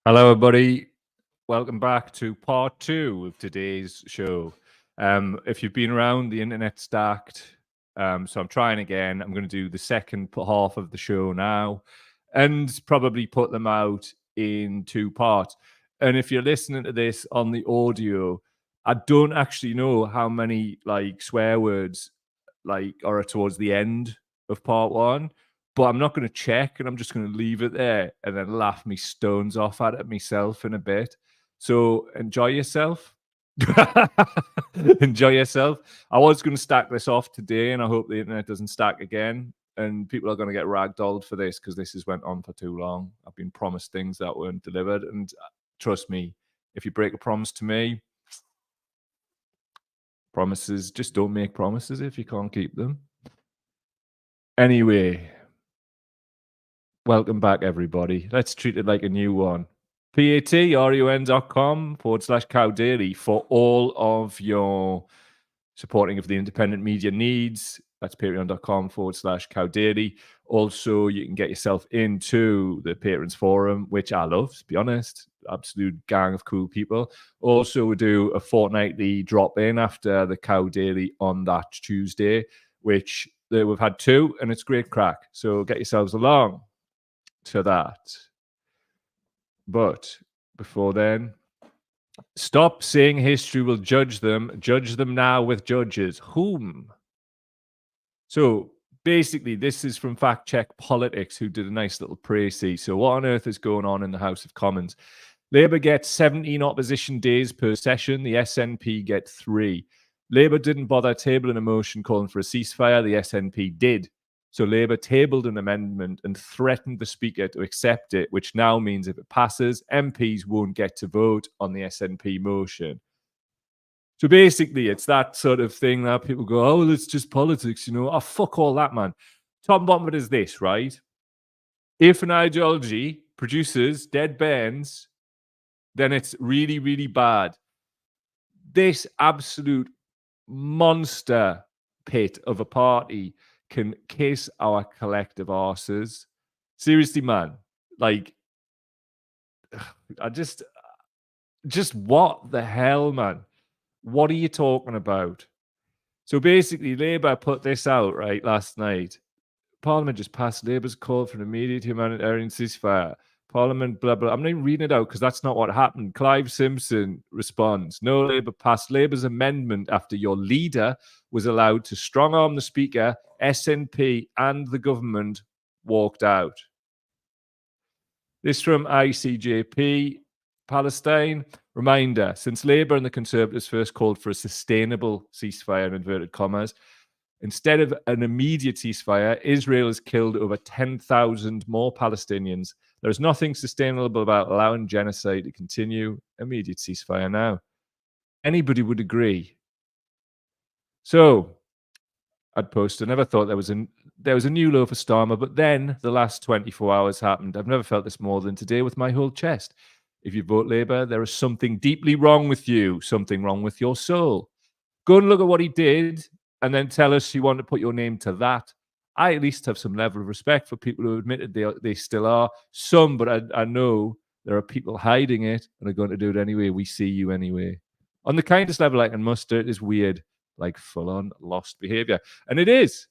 Hello, everybody. Welcome back to part 2 of today's show. If you've been around, the internet's stacked. So I'm trying again. I'm going to do the second half of the show now and probably put them out in 2 parts. And if you're listening to this on the audio, I don't actually know how many swear words are towards the end of part 1. But I'm not going to check, and I'm just going to leave it there and then laugh me stones off at it myself in a bit. So enjoy yourself. Enjoy yourself. I was going to stack this off today, and I hope the internet doesn't stack again. And people are going to get ragdolled for this because this has went on for too long. I've been promised things that weren't delivered. And trust me, if you break a promise to me, promises, just don't make promises if you can't keep them. Anyway. Welcome back, everybody. Let's treat it like a new one. patreon.com/cowdaily for all of your supporting of the independent media needs. That's patreon.com/cowdaily. Also, you can get yourself into the Patrons Forum, which I love, to be honest. Absolute gang of cool people. Also, we do a fortnightly drop-in after the Cow Daily on that Tuesday, which we've had 2, and it's great crack. So get yourselves along to that. But before then, stop saying history will judge them. Judge them now with judges. Whom? So basically, this is from Fact Check Politics, who did a nice little précis. So what on earth is going on in the House of Commons? Labour gets 17 opposition days per session. The SNP get 3. Labour didn't bother tabling a motion calling for a ceasefire. The SNP did. So Labour tabled an amendment and threatened the Speaker to accept it, which now means if it passes, MPs won't get to vote on the SNP motion. So basically, it's that sort of thing that people go, oh, well, it's just politics, Oh, fuck all that, man. Top and bottom of it is this, right? If an ideology produces dead bairns, then it's really, really bad. This absolute monster pit of a party can kiss our collective arses. Seriously, man. I just what the hell, man? What are you talking about? So basically, Labour put this out, right, last night. Parliament just passed Labour's call for an immediate humanitarian ceasefire. Parliament, blah, blah. I'm not even reading it out because that's not what happened. Clive Simpson responds, no, Labour passed Labour's amendment after your leader was allowed to strong-arm the Speaker, SNP and the government walked out. This from ICJP, Palestine. Reminder, since Labour and the Conservatives first called for a sustainable ceasefire in inverted commas, instead of an immediate ceasefire, Israel has killed over 10,000 more Palestinians. There is nothing sustainable about allowing genocide to continue. Immediate ceasefire now. Anybody would agree. So, I'd posted, I never thought there was a new low for Starmer, but then the last 24 hours happened. I've never felt this more than today with my whole chest. If you vote Labour, there is something deeply wrong with you, something wrong with your soul. Go and look at what he did and then tell us you want to put your name to that. I at least have some level of respect for people who admitted they still are. Some, but I know there are people hiding it and are going to do it anyway. We see you anyway. On the kindest level I can muster, it is weird, like full-on lost behavior. And it is,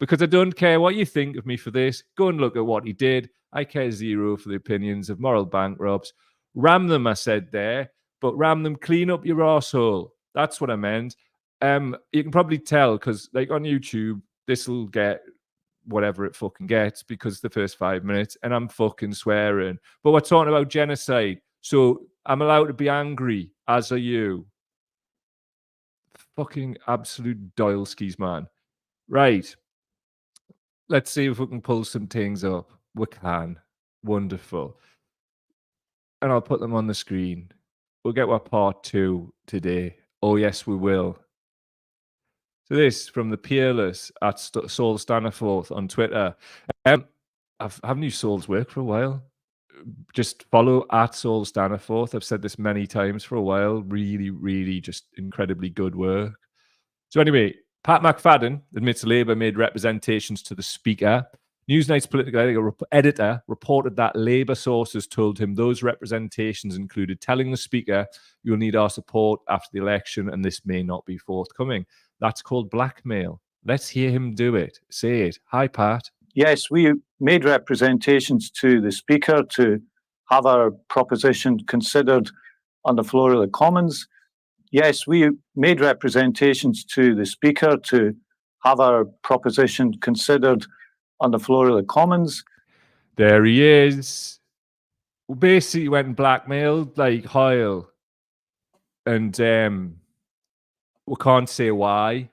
because I don't care what you think of me for this. Go and look at what he did. I care zero for the opinions of moral bankrupts. Ram them, I said there, but ram them clean up your arsehole. That's what I meant. You can probably tell because, like, on YouTube, this will get whatever it fucking gets because the first 5 minutes, and I'm fucking swearing. But we're talking about genocide, so I'm allowed to be angry, as are you. Fucking absolute Doyleskis, man. Right. Let's see if we can pull some things up. We can. Wonderful. And I'll put them on the screen. We'll get our part 2 today. Oh, yes, we will. So this from the Peerless at Saul Staniforth on Twitter. Haven't used Saul's work for a while. Just follow at Saul Staniforth. I've said this many times for a while. Really, really just incredibly good work. So anyway, Pat McFadden admits Labour made representations to the Speaker. Newsnight's political editor reported that Labour sources told him those representations included telling the Speaker, "You'll need our support after the election, and this may not be forthcoming." That's called blackmail. Let's hear him do it. Say it. Hi, Pat. Yes, we made representations to the Speaker to have our proposition considered on the floor of the Commons. Yes, we made representations to the Speaker to have our proposition considered on the floor of the Commons. There he is. Basically went and blackmailed like Hoyle. And we can't say why.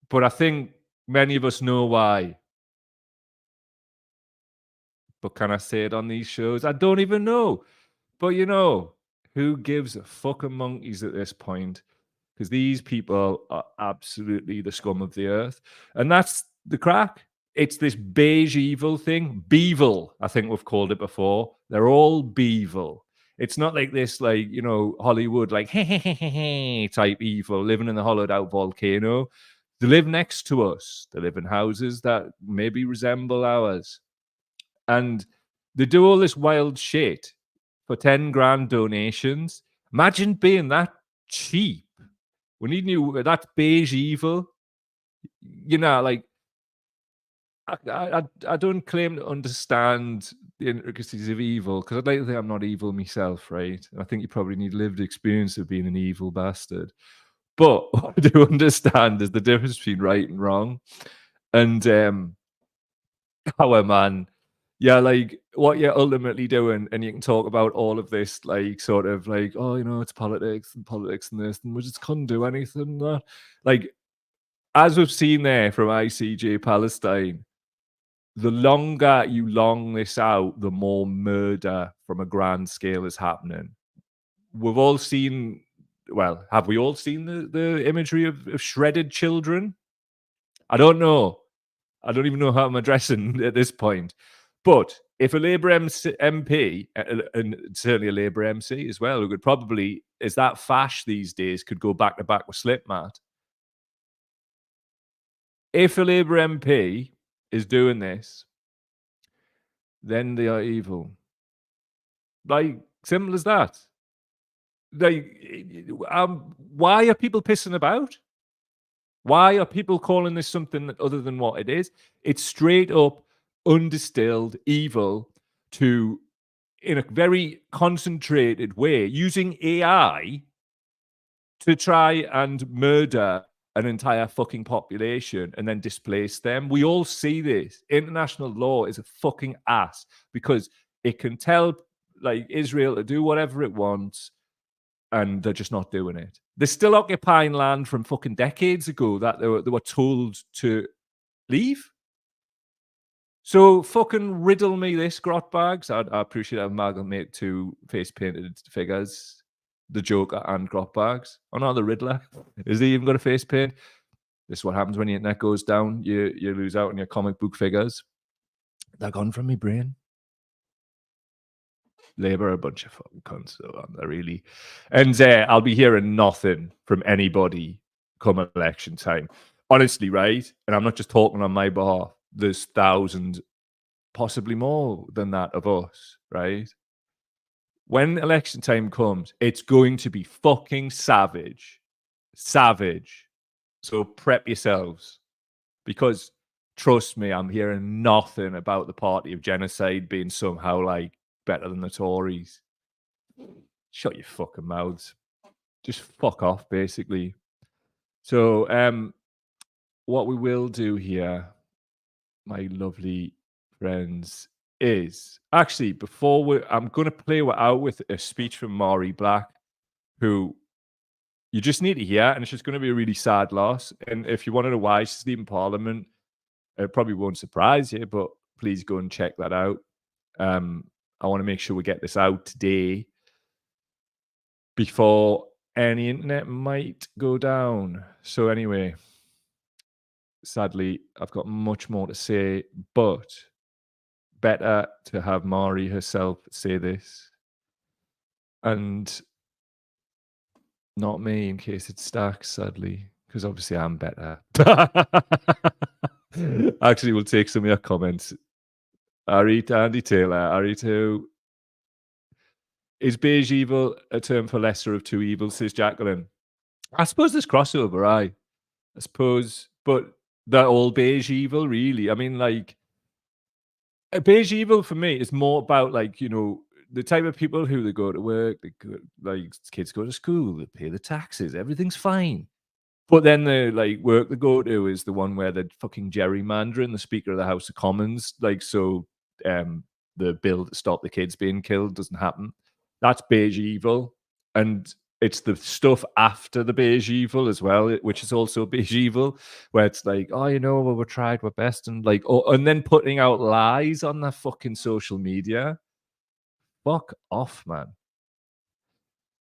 But I think many of us know why. But can I say it on these shows? I don't even know. But you know, who gives a fucking monkeys at this point? Because these people are absolutely the scum of the earth. And that's the crack. It's this beige evil thing. Beevil, I think we've called it before. They're all beevil. It's not like this, like, you know, Hollywood, like, type evil, living in the hollowed out volcano. They live next to us. They live in houses that maybe resemble ours. And they do all this wild shit for 10 grand donations. Imagine being that cheap. We need new, that's beige evil. You know, like, I don't claim to understand the intricacies of evil because I'd like to think I'm not evil myself, right? And I think you probably need lived experience of being an evil bastard. But what I do understand is the difference between right and wrong. And our man, yeah, like what you're ultimately doing, and you can talk about all of this, like sort of like, oh, you know, it's politics and this, and we just couldn't do anything. Like, as we've seen there from ICJ Palestine, the longer you long this out, the more murder from a grand scale is happening. We've all seen, well, have we all seen the imagery of shredded children? I don't know. I don't even know how I'm addressing at this point. But if a Labour MP, and certainly a Labour MC as well, who could probably, is that fash these days, could go back to back with Slipmat. If a Labour MP is doing this, then they are evil. Like, simple as that. Like, why are people pissing about? Why are people calling this something other than what it is? It's straight up undistilled evil to, in a very concentrated way, using AI to try and murder an entire fucking population and then displace them. We all see this. International law is a fucking ass because it can tell like Israel to do whatever it wants and they're just not doing it. They're still occupying land from fucking decades ago that they were told to leave. So fucking riddle me this, grot bags. I appreciate I've amalgamated two face painted figures, the Joker and grot bags. Oh no, the Riddler. Is he even got a face paint? This is what happens when your internet goes down. You lose out on your comic book figures. They're gone from my brain. Labour are a bunch of fucking cunts, though, aren't they, really? And I'll be hearing nothing from anybody come election time. Honestly, right? And I'm not just talking on my behalf. There's thousands, possibly more than that of us, right? When election time comes, it's going to be fucking savage. Savage. So prep yourselves. Because trust me, I'm hearing nothing about the party of genocide being somehow like better than the Tories. Shut your fucking mouths. Just fuck off, basically. So, what we will do here, my lovely friends, is actually I'm going to play out with a speech from Maury Black, who you just need to hear, and it's just going to be a really sad loss. And if you want to know why she's leaving Parliament, it probably won't surprise you, but please go and check that out. I want to make sure we get this out today before any internet might go down. So anyway, sadly, I've got much more to say, but better to have Mari herself say this and not me in case it stacks, sadly, because obviously I'm better. Actually, we'll take some of your comments Andy Taylor, R2. Is beige evil a term for lesser of two evils, says Jacqueline? I suppose there's crossover, I suppose, but they're all beige evil, really. I mean, like, a beige evil for me is more about, like, you know, the type of people who they go to work, they go, like, kids go to school, they pay the taxes, everything's fine. But then the, like, work they go to is the one where they're fucking gerrymandering the Speaker of the House of Commons, like, so the bill to stop the kids being killed doesn't happen. That's beige evil. And it's the stuff after the beige evil as well, which is also beige evil, where it's like, oh, you know, well, we tried our best, and like, oh, and then putting out lies on their fucking social media. Fuck off, man.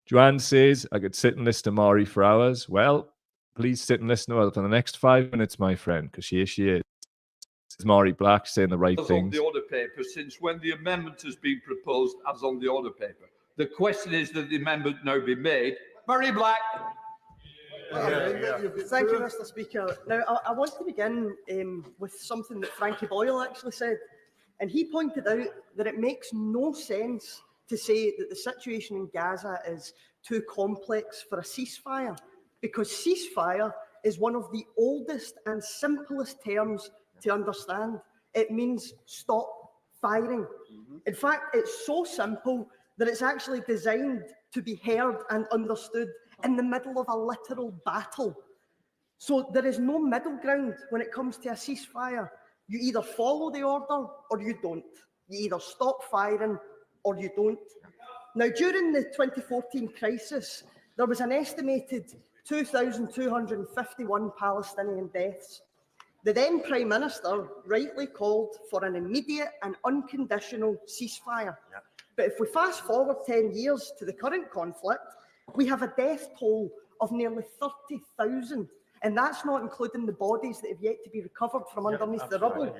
Joanne says, I could sit and listen to Maury for hours. Well, please sit and listen to her for the next 5 minutes, my friend, because here she is. This is Maury Black saying the right things. On the order paper, since when the amendment has been proposed as on the order paper. The question is that the amendment now be made. Maury Black. Thank you, Mr. Speaker. Now, I want to begin with something that Frankie Boyle actually said. And he pointed out that it makes no sense to say that the situation in Gaza is too complex for a ceasefire, because ceasefire is one of the oldest and simplest terms to understand. It means stop firing. In fact, it's so simple that it's actually designed to be heard and understood in the middle of a literal battle. So there is no middle ground when it comes to a ceasefire. You either follow the order or you don't. You either stop firing or you don't. Now, during the 2014 crisis, there was an estimated 2,251 Palestinian deaths. The then Prime Minister rightly called for an immediate and unconditional ceasefire. But if we fast forward 10 years to the current conflict, we have a death toll of nearly 30,000. And that's not including the bodies that have yet to be recovered from underneath the rubble.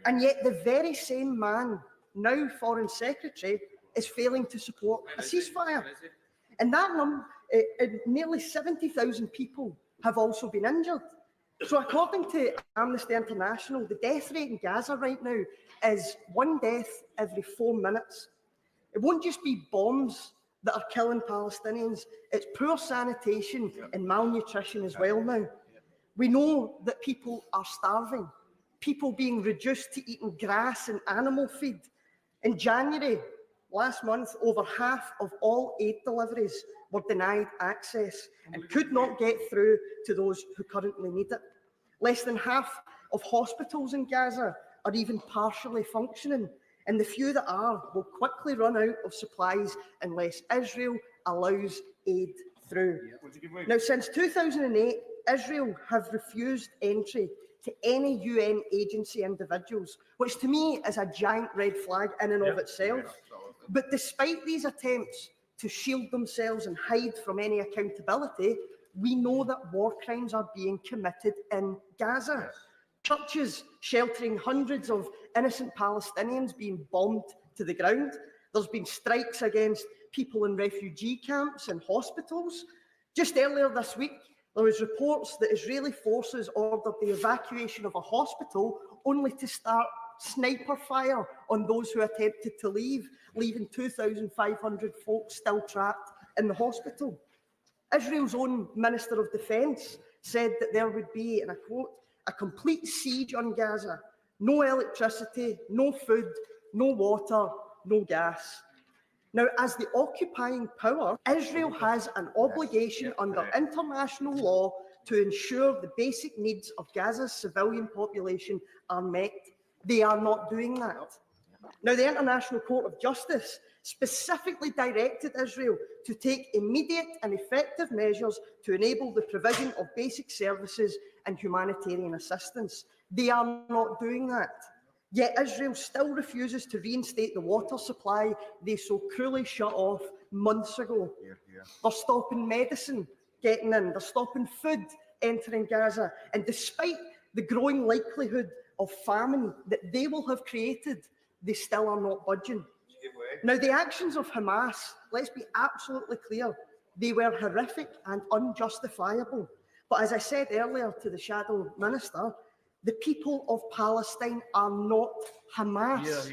And yet the very same man, now Foreign Secretary, is failing to support a ceasefire. And that number, nearly 70,000 people have also been injured. So according to Amnesty International, the death rate in Gaza right now is 1 death every 4 minutes. It won't just be bombs that are killing Palestinians, it's poor sanitation and malnutrition as well now. We know that people are starving, people being reduced to eating grass and animal feed. In January last month, over half of all aid deliveries were denied access and could not get through to those who currently need it. Less than half of hospitals in Gaza are even partially functioning, and the few that are will quickly run out of supplies unless Israel allows aid through. Now, since 2008, Israel have refused entry to any UN agency individuals, which to me is a giant red flag in and of itself. But despite these attempts to shield themselves and hide from any accountability, we know that war crimes are being committed in Gaza. Churches sheltering hundreds of innocent Palestinians being bombed to the ground. There's been strikes against people in refugee camps and hospitals. Just earlier this week, there was reports that Israeli forces ordered the evacuation of a hospital only to start sniper fire on those who attempted to leave, leaving 2,500 folks still trapped in the hospital. Israel's own Minister of Defence said that there would be, and I quote, a complete siege on Gaza. No electricity, no food, no water, no gas. Now, as the occupying power, Israel has an obligation under international law to ensure the basic needs of Gaza's civilian population are met. They are not doing that. Now, the International Court of Justice specifically directed Israel to take immediate and effective measures to enable the provision of basic services and humanitarian assistance. They are not doing that. Yet Israel still refuses to reinstate the water supply they so cruelly shut off months ago. They're stopping medicine getting in, they're stopping food entering Gaza, and despite the growing likelihood of famine that they will have created, they still are not budging. Now, the actions of Hamas, let's be absolutely clear, they were horrific and unjustifiable. But as I said earlier to the Shadow Minister, the people of Palestine are not Hamas.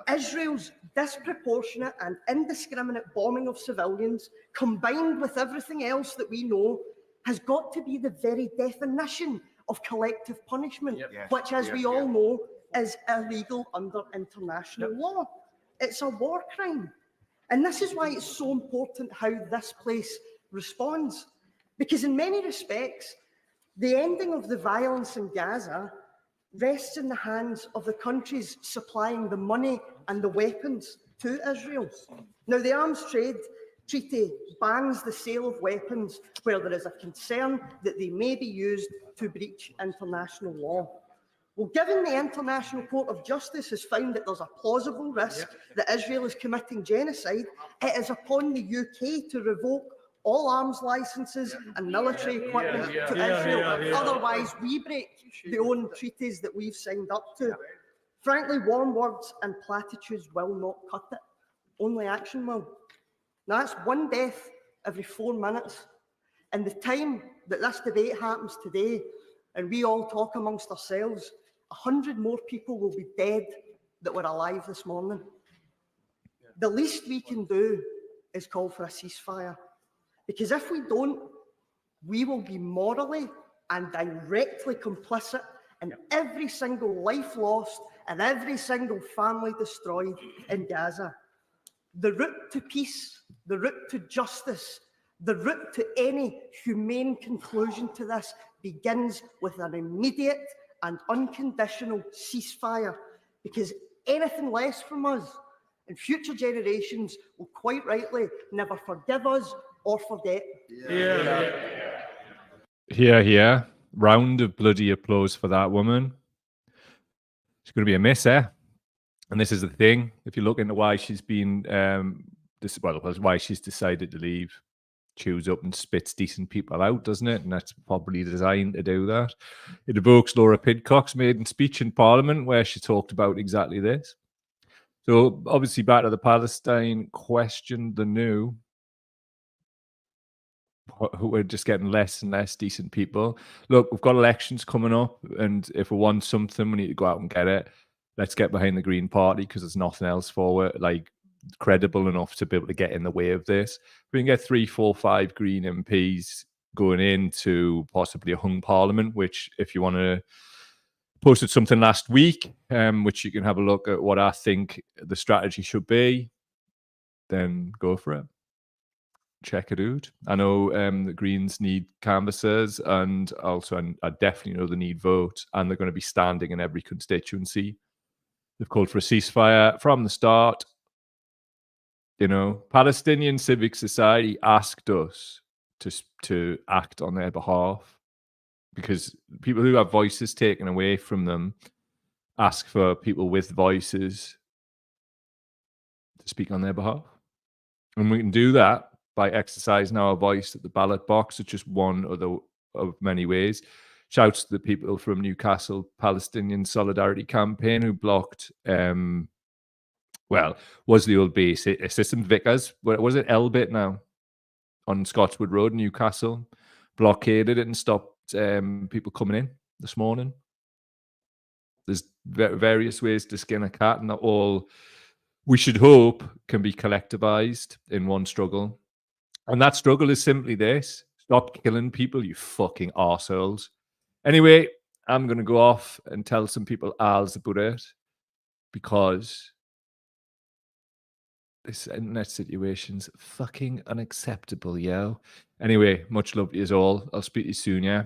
Israel's disproportionate and indiscriminate bombing of civilians, combined with everything else that we know, has got to be the very definition of collective punishment, which, as we all know, is illegal under international law. It's a war crime. And this is why it's so important how this place responds. Because in many respects, the ending of the violence in Gaza rests in the hands of the countries supplying the money and the weapons to Israel. Now, the Arms Trade Treaty bans the sale of weapons where there is a concern that they may be used to breach international law. Well, given the International Court of Justice has found that there's a plausible risk that Israel is committing genocide, it is upon the UK to revoke all arms licenses and military equipment to Israel. Otherwise, we break the own treaties that we've signed up to. Frankly, warm words and platitudes will not cut it. Only action will. Now, that's one death every 4 minutes. And the time that this debate happens today, and we all talk amongst ourselves, 100 more people will be dead that were alive this morning. The least we can do is call for a ceasefire. Because if we don't, we will be morally and directly complicit in every single life lost and every single family destroyed in Gaza. The route to peace, the route to justice, the route to any humane conclusion to this begins with an immediate and unconditional ceasefire, because anything less from us and future generations will quite rightly never forgive us or forget. Here. Round of bloody applause for that woman. She's going to be a miss, eh? And this is the thing. If you look into why she's been, why she's decided to leave, chews up and spits decent people out, doesn't it? And that's probably designed to do that. It evokes Laura Pidcock's maiden speech in Parliament, where she talked about exactly this. So obviously back to the Palestine question, the new, who we're just getting less and less decent people. Look, we've got elections coming up, and if we want something, we need to go out and get it. Let's get behind the Green Party, because there's nothing else for it, like, credible enough to be able to get in the way of this. We can get 3, 4, 5 Green MPs going into possibly a hung parliament, which, if you want to, posted something last week, which you can have a look at what I think the strategy should be, then go for it. Check it out. I know the Greens need canvassers, and also I definitely know they need votes, and they're going to be standing in every constituency. They've called for a ceasefire from the start. You know, Palestinian civic society asked us to act on their behalf, because people who have voices taken away from them ask for people with voices to speak on their behalf. And we can do that by exercising our voice at the ballot box. It's just one of many ways. Shouts to the people from Newcastle Palestinian Solidarity Campaign who blocked, was the old base assistant vicars, what was it, Elbit now, on Scotswood Road, Newcastle, blockaded it and stopped people coming in this morning. There's various ways to skin a cat, and that all, we should hope, can be collectivized in one struggle. And that struggle is simply this: stop killing people, you fucking arseholes. Anyway, I'm going to go off and tell some people alls about it, because this internet situation's fucking unacceptable, yo. Anyway, much love to you all. I'll speak to you soon, yeah?